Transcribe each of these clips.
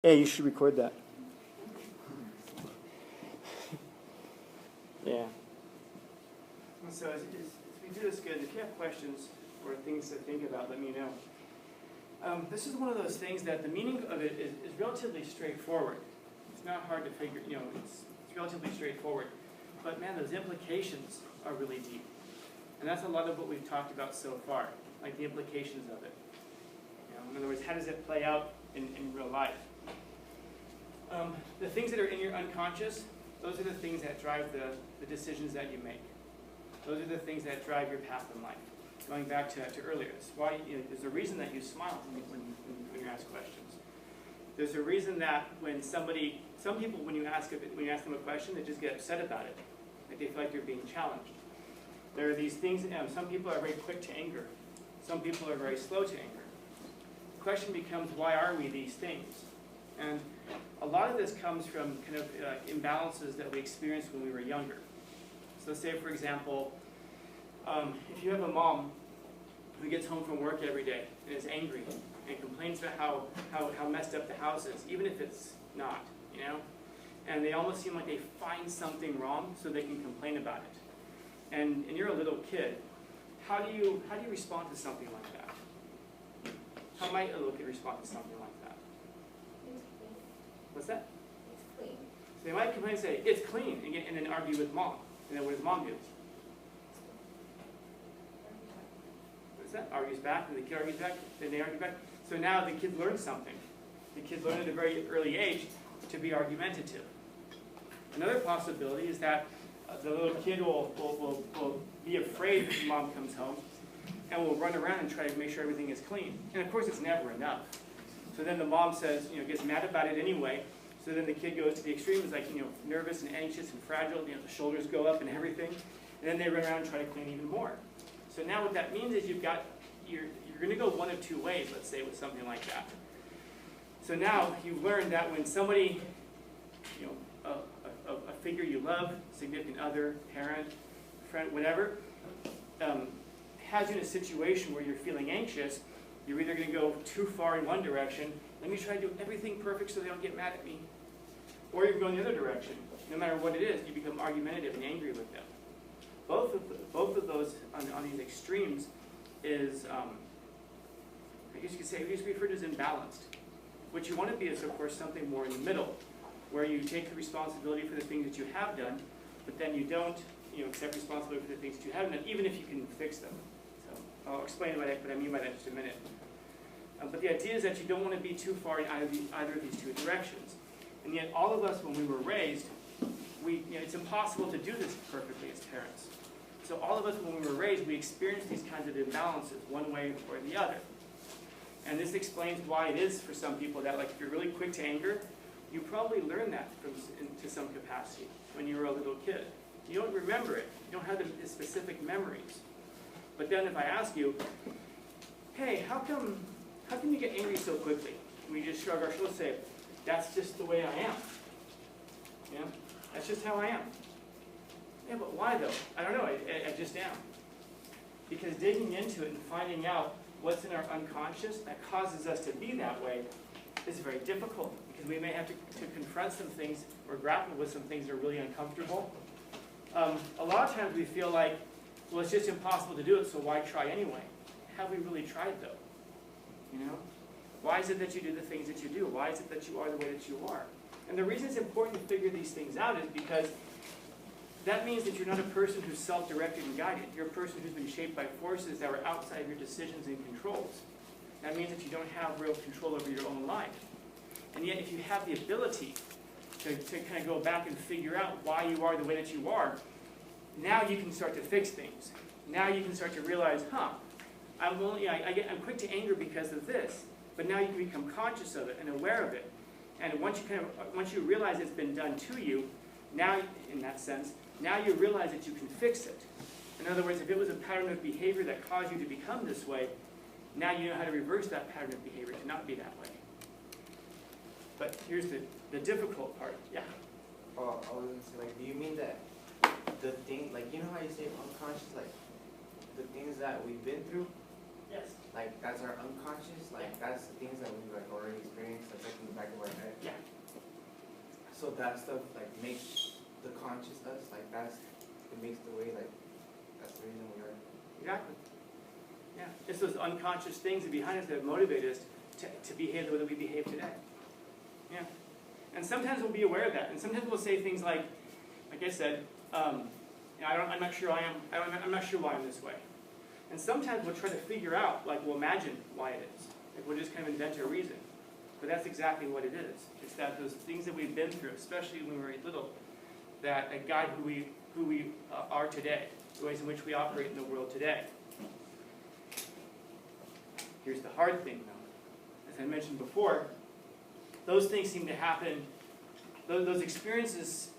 Hey, you should record that. Yeah. So as we do this good, if you have questions or things to think about, let me know. This is one of those things that the meaning of it is relatively straightforward. It's not hard to figure, it's relatively straightforward. But man, those implications are really deep. And that's a lot of what we've talked about so far, like the implications of it. In other words, how does it play out in real life? The things that are in your unconscious, those are the things that drive the decisions that you make. Those are the things that drive your path in life. Going back to earlier, it's why there's a reason that you smile when you ask questions. There's a reason that when some people, when you ask them a question, they just get upset about it. Like they feel like they're being challenged. There are these things, some people are very quick to anger. Some people are very slow to anger. The question becomes, why are we these things? And a lot of this comes from kind of imbalances that we experienced when we were younger. So say, for example, if you have a mom who gets home from work every day and is angry and complains about how messed up the house is, even if it's not, and they almost seem like they find something wrong so they can complain about it. And you're a little kid, how do you respond to something like that? How might a little kid respond to something like that? What's that? It's clean. So they might complain and say, it's clean, and then argue with mom. And then what does mom do? What's that? Argues back, and the kid argues back, then they argue back. So now the kids learn something. The kids learn at a very early age to be argumentative. Another possibility is that the little kid will be afraid when mom comes home and will run around and try to make sure everything is clean. And of course it's never enough. So then the mom says, gets mad about it anyway. So then the kid goes to the extreme, is like, nervous and anxious and fragile. The shoulders go up and everything. And then they run around and try to clean even more. So now what that means is you're going to go one of two ways, let's say, with something like that. So now you've learned that when somebody, a figure you love, significant other, parent, friend, whatever, has you in a situation where you're feeling anxious, you're either going to go too far in one direction, let me try to do everything perfect so they don't get mad at me, or you can go in the other direction. No matter what it is, you become argumentative and angry with them. Both of those on these extremes is, I guess you could say, we used to be referred to as imbalanced. What you want to be is, of course, something more in the middle, where you take the responsibility for the things that you have done, but then you don't accept responsibility for the things that you haven't done, even if you can fix them. So I'll explain what I mean by that in just a minute. But the idea is that you don't want to be too far in either of these two directions. And yet all of us, when we were raised, it's impossible to do this perfectly as parents. So all of us, when we were raised, we experienced these kinds of imbalances, one way or the other. And this explains why it is for some people that, like, if you're really quick to anger, you probably learned that to some capacity when you were a little kid. You don't remember it. You don't have the specific memories. But then if I ask you, hey, how come you get angry so quickly? We just shrug our shoulders and say, that's just the way I am. That's just how I am. Yeah, but why though? I don't know, I just am. Because digging into it and finding out what's in our unconscious that causes us to be that way is very difficult, because we may have to confront some things or grapple with some things that are really uncomfortable. A lot of times we feel like, well, it's just impossible to do it, so why try anyway? Have we really tried though? Why is it that you do the things that you do? Why is it that you are the way that you are? And the reason it's important to figure these things out is because that means that you're not a person who's self-directed and guided. You're a person who's been shaped by forces that are outside of your decisions and controls. That means that you don't have real control over your own life. And yet if you have the ability to kind of go back and figure out why you are the way that you are, now you can start to fix things. Now you can start to realize, I'm quick to anger because of this. But now you can become conscious of it and aware of it. And once you realize it's been done to you, now, in that sense, now you realize that you can fix it. In other words, if it was a pattern of behavior that caused you to become this way, now you know how to reverse that pattern of behavior to not be that way. But here's the difficult part. Yeah? I was going to say, do you mean that the thing, how you say unconscious, the things that we've been through? Yes. like that's our unconscious, like that's the things that we like already experienced, that's like in the back of our head. Yeah. So that stuff like makes the conscious us, like it makes the way, like that's the reason we are. Exactly. Yeah. It's those unconscious things that behind us that motivate us to behave the way that we behave today. Yeah. And sometimes we'll be aware of that, and sometimes we'll say things like I said, I'm not sure I'm not sure why I'm this way. And sometimes we'll try to figure out, like we'll imagine why it is. Like we'll just kind of invent a reason. But that's exactly what it is. It's that those things that we've been through, especially when we were little, that guide who we are today, the ways in which we operate in the world today. Here's the hard thing, though. As I mentioned before, those things seem to happen, those experiences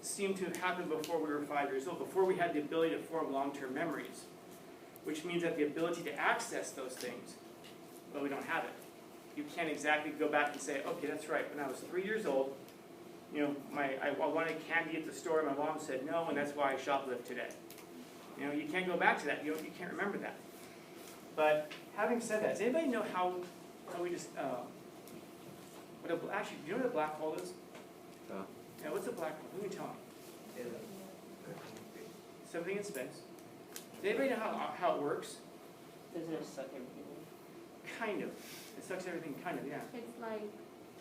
seem to have happened before we were 5 years old, before we had the ability to form long-term memories, which means that the ability to access those things, well, we don't have it. You can't exactly go back and say, okay, that's right, when I was 3 years old, I wanted candy at the store, my mom said no, and that's why I shoplift today. You can't go back to that, you can't remember that. But having said that, does anybody know how we just, actually, do you know what a black hole is? Yeah, what's a black hole? Who can tell me? Something in space. Does anybody know how it works? Doesn't it suck everything? Kind of. It sucks everything, kind of, yeah. It's like,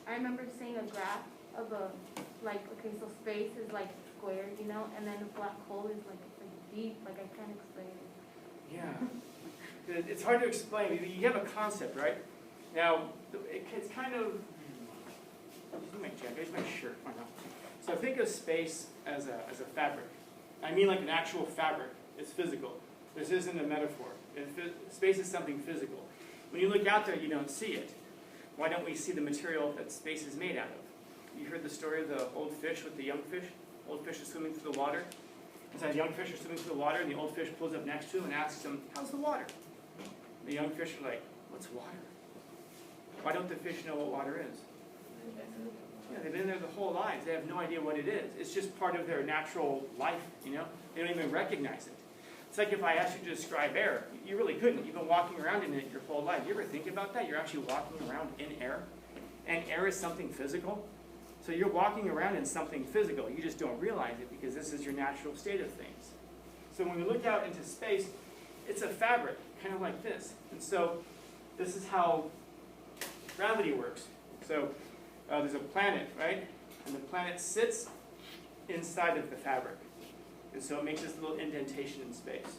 I remember seeing a graph of okay, so space is like square, and then a black hole is like deep, like I can't explain it. Yeah. It's hard to explain. You have a concept, right? Now, it's kind of, use my jacket, use my shirt, why not? So think of space as a fabric. I mean like an actual fabric. It's physical. This isn't a metaphor. Space is something physical. When you look out there, you don't see it. Why don't we see the material that space is made out of? You heard the story of the old fish with the young fish? Old fish is swimming through the water. And so the young fish are swimming through the water, and the old fish pulls up next to him and asks him, how's the water? The young fish are like, what's water? Why don't the fish know what water is? Yeah, they've been there their whole lives. They have no idea what it is. It's just part of their natural life, They don't even recognize it. It's like if I asked you to describe air. You really couldn't. You've been walking around in it your whole life. You ever think about that? You're actually walking around in air. And air is something physical. So you're walking around in something physical. You just don't realize it because this is your natural state of things. So when we look out into space, it's a fabric, kind of like this. And so this is how gravity works. So there's a planet, right? And the planet sits inside of the fabric. And so it makes this little indentation in space.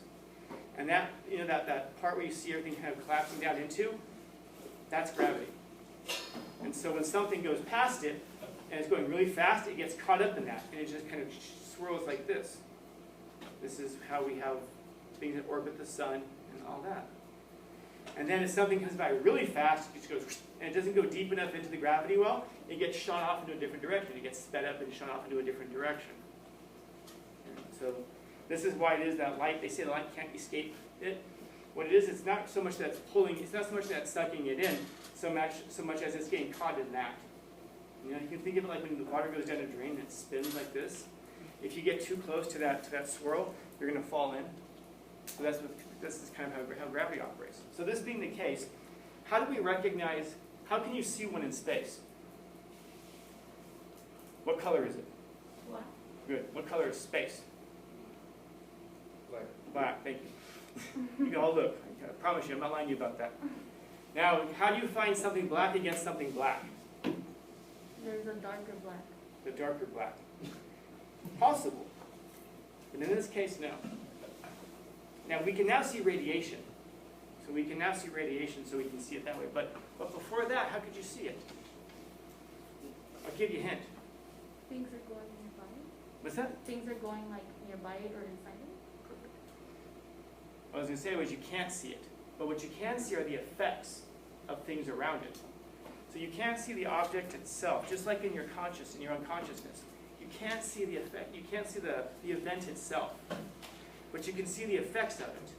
And that, that part where you see everything kind of collapsing down into, that's gravity. And so when something goes past it, and it's going really fast, it gets caught up in that, and it just kind of swirls like this. This is how we have things that orbit the sun and all that. And then if something comes by really fast, it just goes, and it doesn't go deep enough into the gravity well, it gets shot off into a different direction. It gets sped up and shot off into a different direction. And so this is why it is that light, they say the light can't escape it. What it is, it's not so much that it's pulling, it's not so much that it's sucking it in, so much as it's getting caught in that. You can think of it like when the water goes down a drain and it spins like this. If you get too close to that swirl, you're going to fall in. So this is kind of how gravity operates. So this being the case, how do we recognize, how can you see one in space? What color is it? Black. Good. What color is space? Black. Black, thank you. You can all look. I promise you, I'm not lying to you about that. Now, how do you find something black against something black? There's a darker black. The darker black. Possible. But in this case, no. Now, we can now see radiation. So we can now see radiation so we can see it that way. But before that, how could you see it? I'll give you a hint. Things are going in your body. What's that? Things are going like nearby it or inside it. Perfect. What I was going to say was you can't see it. But what you can see are the effects of things around it. So you can't see the object itself, just like in your unconsciousness. You can't see the effect. You can't see the event itself. But you can see the effects of it.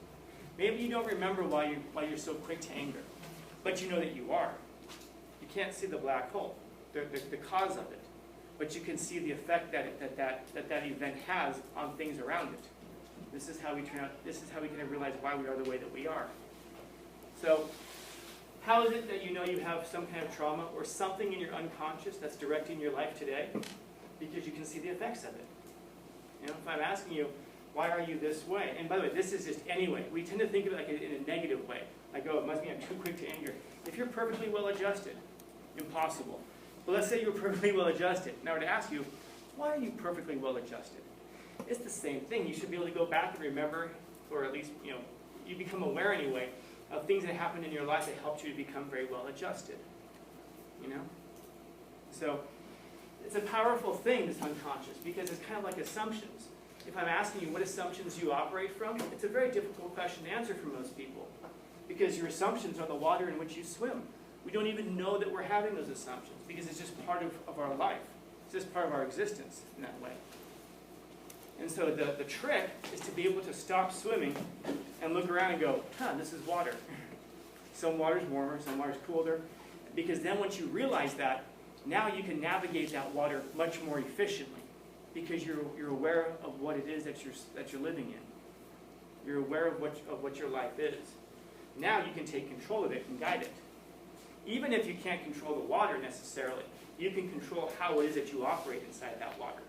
Maybe you don't remember why you're so quick to anger, but you know that you are. You can't see the black hole, the cause of it, but you can see the effect that event has on things around it. This is how we turn out. This is how we can realize why we are the way that we are. So How is it that you know you have some kind of trauma or something in your unconscious that's directing your life today? Because you can see the effects of it. You know, if I'm asking you, why are you this way? And by the way, this is just anyway. We tend to think of it like in a negative way. Like, oh, it must be I'm too quick to anger. If you're perfectly well adjusted, impossible. But let's say you're perfectly well adjusted. Now to ask you, why are you perfectly well adjusted? It's the same thing. You should be able to go back and remember, or at least, you know, you become aware anyway, of things that happened in your life that helped you to become very well adjusted. You know? So, it's a powerful thing, this unconscious, because it's kind of like assumptions. If I'm asking you what assumptions you operate from, it's a very difficult question to answer for most people. Because your assumptions are the water in which you swim. We don't even know that we're having those assumptions, because it's just part of our life. It's just part of our existence in that way. And so the trick is to be able to stop swimming and look around and go, huh, this is water. Some water's warmer, some water's colder. Because then once you realize that, now you can navigate that water much more efficiently. Because you're aware of what it is that you're living in. You're aware of what your life is. Now you can take control of it and guide it. Even if you can't control the water necessarily, you can control how it is that you operate inside that water.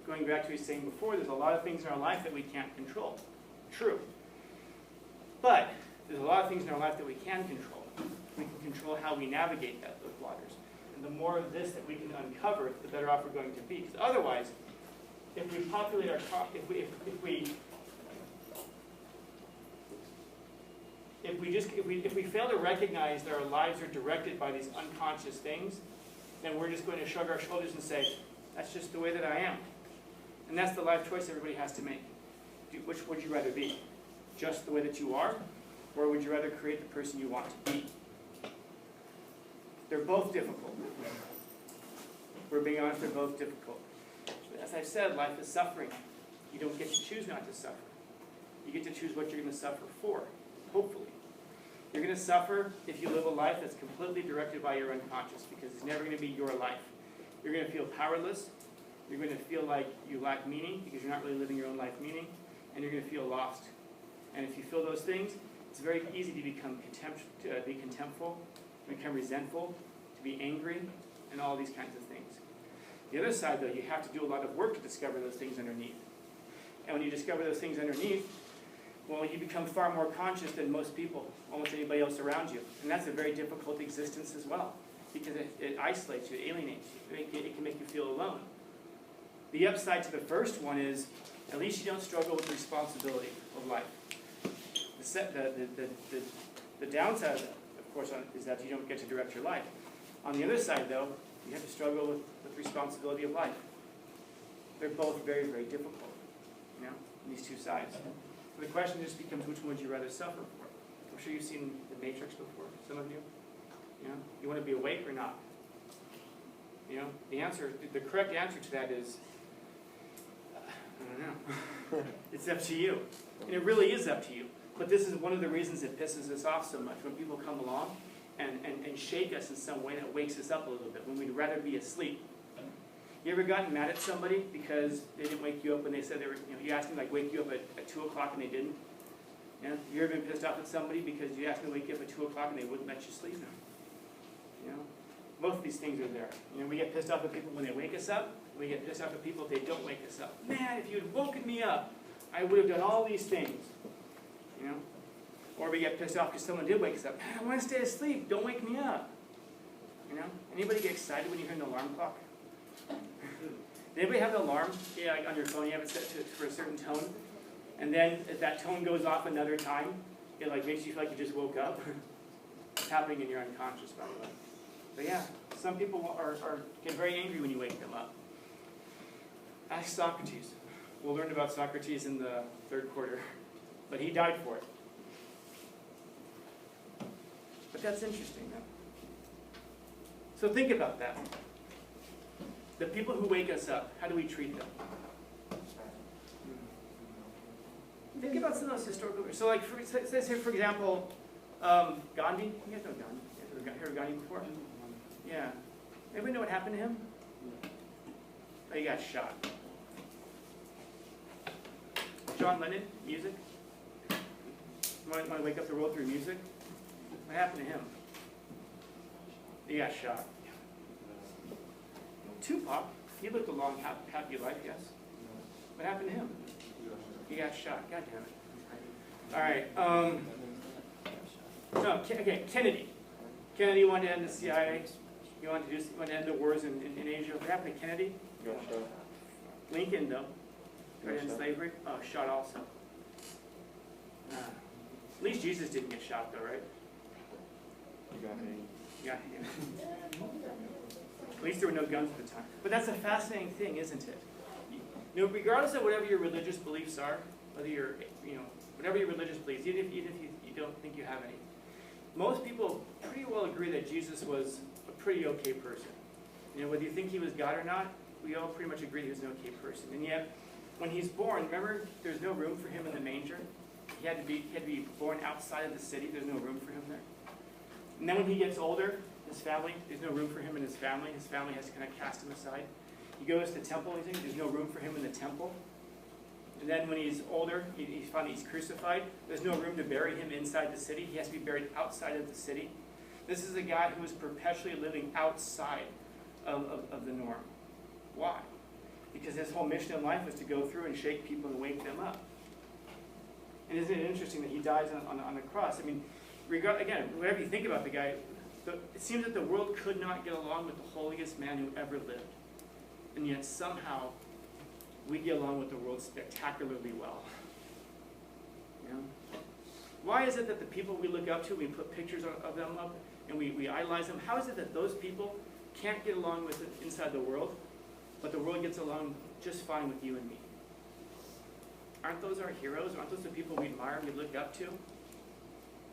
Going back to what he was saying before, there's a lot of things in our life that we can't control. True. But there's a lot of things in our life that we can control. We can control how we navigate those waters. And the more of this that we can uncover, the better off we're going to be. Because otherwise, if we populate our, if we fail to recognize that our lives are directed by these unconscious things, then we're just going to shrug our shoulders and say, that's just the way that I am. And that's the life choice everybody has to make. Which would you rather be? Just the way that you are? Or would you rather create the person you want to be? They're both difficult. We're being honest, they're both difficult. As I've said, life is suffering. You don't get to choose not to suffer. You get to choose what you're going to suffer for, hopefully. You're going to suffer if you live a life that's completely directed by your unconscious, because it's never going to be your life. You're going to feel powerless. You're going to feel like you lack meaning because you're not really living your own life meaning, and you're going to feel lost. And if you feel those things, it's very easy to become contemptful, to become resentful, to be angry, and all these kinds of things. The other side, though, you have to do a lot of work to discover those things underneath. And when you discover those things underneath, well, you become far more conscious than most people, almost anybody else around you. And that's a very difficult existence as well, because it isolates you, it alienates you. It can make you feel alone. The upside to the first one is, at least you don't struggle with the responsibility of life. The downside of it, of course, is that you don't get to direct your life. On the other side, though, you have to struggle with responsibility of life. They're both very, very difficult, you know, these two sides. So the question just becomes, which one would you rather suffer for? I'm sure you've seen The Matrix before, some of you. You know, you want to be awake or not? You know, the correct answer to that is, I don't know. It's up to you. And it really is up to you. But this is one of the reasons it pisses us off so much, when people come along and shake us in some way that wakes us up a little bit, when we'd rather be asleep. You ever gotten mad at somebody because they didn't wake you up when they said they were, you know, you asked them to like wake you up at 2 o'clock and they didn't? You know, you ever been pissed off at somebody because you asked them to wake you up at 2 o'clock and they wouldn't let you sleep? You know, both of these things are there. You know, we get pissed off at people when they wake us up. We get pissed off at people if they don't wake us up. Man, if you had woken me up, I would have done all these things. You know, or we get pissed off because someone did wake us up. Man, I want to stay asleep. Don't wake me up. You know, anybody get excited when you hear an alarm clock? Did anybody have an alarm? Yeah, like on your phone, you have it set for a certain tone, and then if that tone goes off another time, it like makes you feel like you just woke up. It's happening in your unconscious, by the way. But yeah, some people get very angry when you wake them up. Ask Socrates. We'll learn about Socrates in the third quarter, but he died for it. But that's interesting, though. So think about that. The people who wake us up, how do we treat them? Think about some of those historical. So, like, say for example, Gandhi. You guys know Gandhi? You guys heard of Gandhi before? Yeah. Anybody know what happened to him? Oh, he got shot. John Lennon, music. Want to wake up the world through music? What happened to him? He got shot. Tupac, he lived a long, happy life, yes. What happened to him? He got shot. God damn it. All right. No, okay, Kennedy. Kennedy wanted to end the CIA. He wanted to end the wars in Asia. What happened to Kennedy? Lincoln, though. Tried to end slavery. Oh, shot also. At least Jesus didn't get shot, though, right? Yeah. At least there were no guns at the time. But that's a fascinating thing, isn't it? You know, regardless of whatever your religious beliefs are, whether you're, whatever your religious beliefs, even if you don't think you have any, most people pretty well agree that Jesus was a pretty okay person. You know, whether you think he was God or not, we all pretty much agree he was an okay person. And yet, when he's born, remember, there's no room for him in the manger. He had to be born outside of the city. There's no room for him there. And then when he gets older, his family, there's no room for him in his family. His family has to kind of cast him aside. He goes to the temple, there's no room for him in the temple. And then when he's older, he's crucified. There's no room to bury him inside the city. He has to be buried outside of the city. This is a guy who was perpetually living outside of the norm. Why? Because his whole mission in life was to go through and shake people and wake them up. And isn't it interesting that he dies on the cross? I mean, again, whatever you think about the guy, it seems that the world could not get along with the holiest man who ever lived. And yet somehow we get along with the world spectacularly well. You know? Why is it that the people we look up to, we put pictures of them up and we idolize them? How is it that those people can't get along with it inside the world, but the world gets along just fine with you and me? Aren't those our heroes? Aren't those the people we admire and we look up to?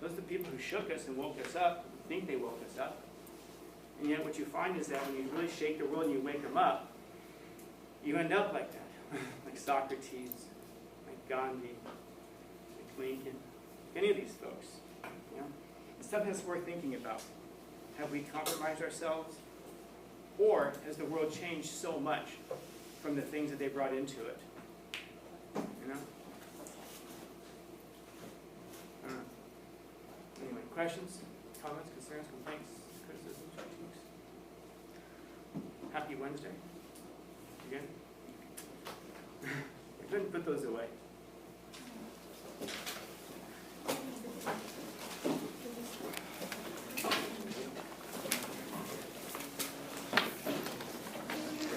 Those are the people who shook us and woke us up, who think they woke us up. And yet what you find is that when you really shake the world and you wake them up, you end up like that. Like Socrates, like Gandhi, like Lincoln, any of these folks. You know? It's something that's worth thinking about. Have we compromised ourselves? Or has the world changed so much from the things that they brought into it? You know? Anyway, questions, comments, concerns, complaints, criticisms, critiques? Happy Wednesday. Again? I couldn't put those away.